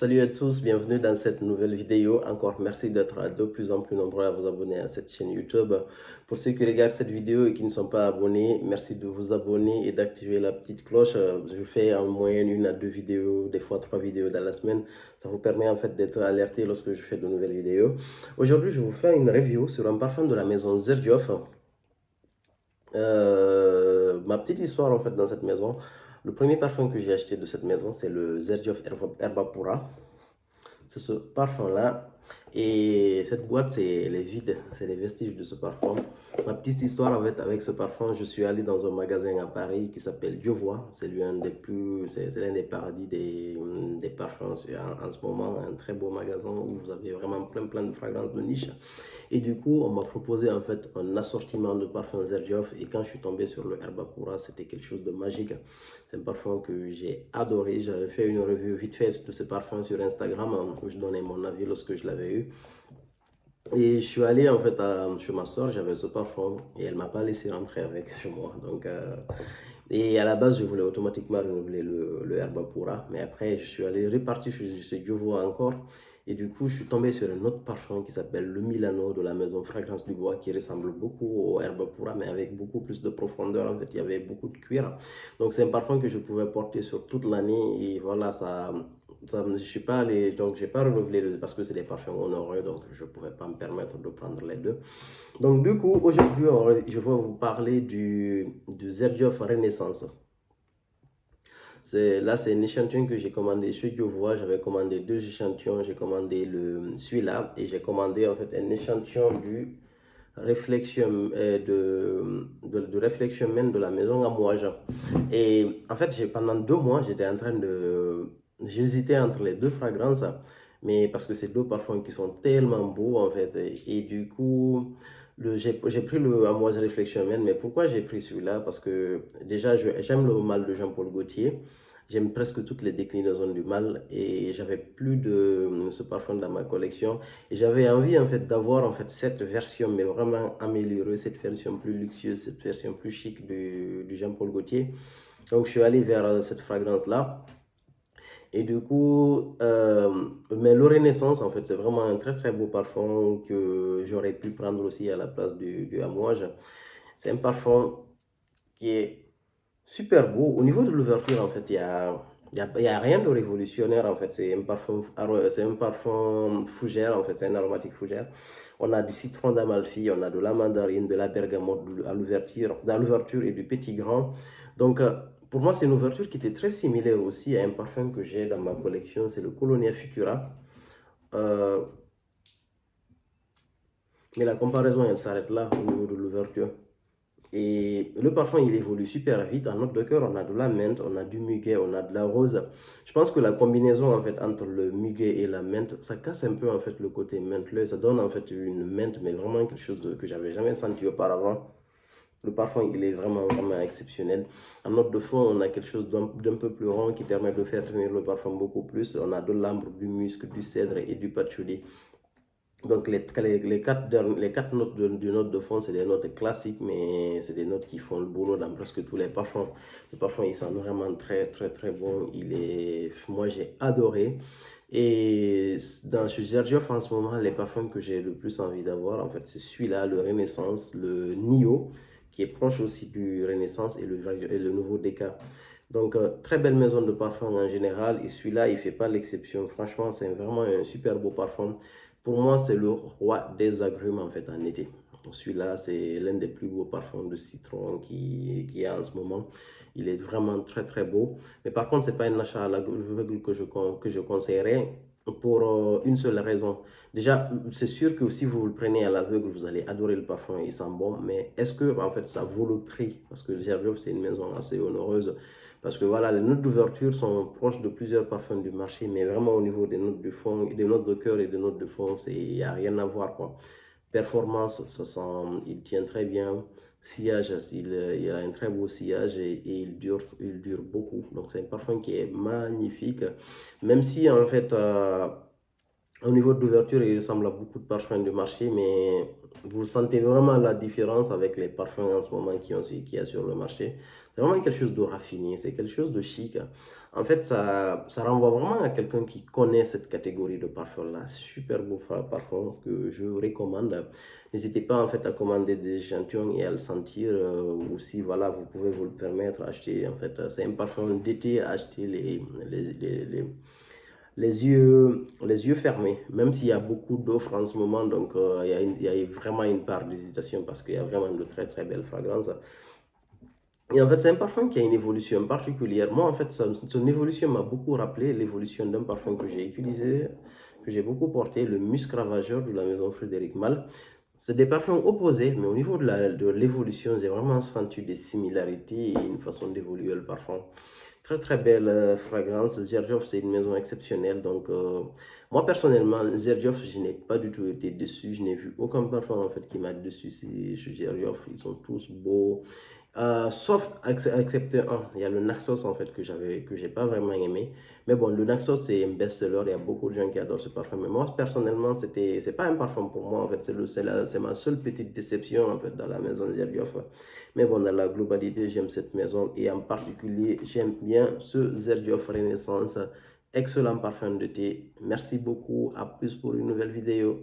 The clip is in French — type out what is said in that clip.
Salut à tous, bienvenue dans cette nouvelle vidéo. Encore merci d'être de plus en plus nombreux à vous abonner à cette chaîne YouTube. Pour ceux qui regardent cette vidéo et qui ne sont pas abonnés, merci de vous abonner et d'activer la petite cloche. Je fais en moyenne une à deux vidéos, des fois trois vidéos dans la semaine. Ça vous permet en fait d'être alerté lorsque je fais de nouvelles vidéos. Aujourd'hui, je vous fais une review sur un parfum de la maison Xerjoff. Ma petite histoire en fait dans cette maison. Le premier parfum que j'ai acheté de cette maison, c'est le Xerjoff Herba Pura. C'est ce parfum-là. Et cette boîte, elle est vide. C'est les vestiges de ce parfum. Ma petite histoire avec ce parfum, je suis allé dans un magasin à Paris qui s'appelle Dievois. C'est l'un des plus, c'est l'un des paradis des parfums en ce moment. Un très beau magasin où vous avez vraiment plein de fragrances de niche. Et du coup, on m'a proposé en fait un assortiment de parfums Xerjoff. Et quand je suis tombé sur le Herba Pura, c'était quelque chose de magique. C'est un parfum que j'ai adoré. J'avais fait une review vite fait de ce parfum sur Instagram où je donnais mon avis lorsque je l'avais eu. Et je suis allé en fait chez ma soeur, j'avais ce parfum et elle m'a pas laissé rentrer avec chez moi. Et à la base, je voulais automatiquement renouveler le Herba Pura. Mais après, je suis allé repartir chez Diovo encore. Et du coup, je suis tombé sur un autre parfum qui s'appelle le Milano de la maison Fragrance du Bois, qui ressemble beaucoup au Herba Pura, mais avec beaucoup plus de profondeur. En fait, il y avait beaucoup de cuir. Donc, c'est un parfum que je pouvais porter sur toute l'année. Et voilà, je suis pas allé, donc j'ai pas renouvelé parce que c'est des parfums honoreux, donc je pouvais pas me permettre de prendre les deux. Donc, du coup, aujourd'hui, je vais vous parler du Xerjoff Renaissance. Là, c'est un échantillon que j'ai commandé chez Diovois. J'avais commandé deux échantillons. J'ai commandé celui-là et j'ai commandé en fait un échantillon du réflexion, de réflexion même de la maison à Mouaja. Et en fait, pendant 2 mois, j'étais en train de. J'hésitais entre les deux fragrances, mais parce que c'est deux parfums qui sont tellement beaux en fait. Et du coup, j'ai pris le Amouage Réflexion Man, mais pourquoi j'ai pris celui-là? Parce que déjà, j'aime le mal de Jean-Paul Gaultier. J'aime presque toutes les déclinaisons du mal et j'avais plus de ce parfum dans ma collection. Et j'avais envie en fait d'avoir en fait cette version, mais vraiment améliorée, cette version plus luxueuse, cette version plus chic du Jean-Paul Gaultier. Donc je suis allé vers cette fragrance-là. Et du coup, mais le Renaissance, en fait, c'est vraiment un très beau parfum que j'aurais pu prendre aussi à la place du Amouage. C'est un parfum qui est super beau. Au niveau de l'ouverture, en fait, il y a rien de révolutionnaire, en fait. C'est un parfum fougère, en fait, c'est un aromatique fougère. On a du citron d'Amalfi, on a de la mandarine, de la bergamote à l'ouverture et du petit grain. Donc, pour moi, c'est une ouverture qui était très similaire aussi à un parfum que j'ai dans ma collection, c'est le Colonia Futura. Euh, mais la comparaison, elle s'arrête là au niveau de l'ouverture. Et le parfum, il évolue super vite. En note de cœur, on a de la menthe, on a du muguet, on a de la rose. Je pense que la combinaison en fait entre le muguet et la menthe, ça casse un peu en fait le côté menthe. Ça donne en fait une menthe, mais vraiment quelque chose que j'avais jamais senti auparavant. Le parfum, il est vraiment exceptionnel. En note de fond, on a quelque chose d'un peu plus rond qui permet de faire tenir le parfum beaucoup plus. On a de l'ambre, du musc, du cèdre et du patchouli. Donc les quatre notes du note de fond, c'est des notes classiques, mais c'est des notes qui font le boulot dans presque tous les parfums. Le parfum, il sent vraiment très bon. Moi, j'ai adoré. Et dans chez Gergioff, en ce moment, les parfums que j'ai le plus envie d'avoir, en fait, c'est celui-là, le Renaissance, le Nio, qui est proche aussi du Renaissance et le nouveau Deca. Donc, très belle maison de parfum en général. Et celui-là, il ne fait pas l'exception. Franchement, c'est vraiment un super beau parfum. Pour moi, c'est le roi des agrumes en fait en été. Celui-là, c'est l'un des plus beaux parfums de citron qui y a en ce moment. Il est vraiment très beau. Mais par contre, ce n'est pas un achat à l'aveugle que je conseillerais pour une seule raison. Déjà, c'est sûr que si vous le prenez à l'aveugle, vous allez adorer le parfum, il sent bon. Mais est-ce que en fait ça vaut le prix? Parce que Gerbeauf, c'est une maison assez honoreuse. Parce que voilà, les notes d'ouverture sont proches de plusieurs parfums du marché, mais vraiment au niveau des notes de fond, des notes de cœur et des notes de fond, il n'y a rien à voir, quoi. Performance, il tient très bien. Sillage, il a un très beau sillage et il dure beaucoup. Donc c'est un parfum qui est magnifique. Même si en fait, au niveau de l'ouverture, il ressemble à beaucoup de parfums du marché, mais vous sentez vraiment la différence avec les parfums en ce moment qu'il y a sur le marché. C'est vraiment quelque chose de raffiné, c'est quelque chose de chic. En fait, ça renvoie vraiment à quelqu'un qui connaît cette catégorie de parfum-là. Super beau parfum que je recommande. N'hésitez pas en fait à commander des échantillons et à le sentir. Ou si voilà, vous pouvez vous le permettre, acheter. En fait, c'est un parfum d'été à acheter les yeux fermés, même s'il y a beaucoup d'offres en ce moment, donc il y a vraiment une part d'hésitation parce qu'il y a vraiment de très très belles fragrances. Et en fait, c'est un parfum qui a une évolution particulière. Moi, en fait, son évolution m'a beaucoup rappelé l'évolution d'un parfum que j'ai utilisé, que j'ai beaucoup porté, le Musc Ravageur de la maison Frédéric Malle. C'est des parfums opposés, mais au niveau de l'évolution, j'ai vraiment senti des similarités et une façon d'évoluer le parfum. Très très belle fragrance. Gerjoff, c'est une maison exceptionnelle. Donc, moi personnellement, Gerjoff, je n'ai pas du tout été déçu. Je n'ai vu aucun parfum en fait qui m'a déçu chez Gerjoff. Ils sont tous beaux. Sauf excepté un, il y a le Naxos en fait que j'ai pas vraiment aimé. Mais bon, le Naxos c'est un best-seller, il y a beaucoup de gens qui adorent ce parfum. Mais moi personnellement, c'est pas un parfum pour moi en fait. C'est ma seule petite déception en fait dans la maison Zerjoff. Mais bon, dans la globalité, j'aime cette maison et en particulier, j'aime bien ce Zerjoff Renaissance. Excellent parfum de thé. Merci beaucoup. À plus pour une nouvelle vidéo.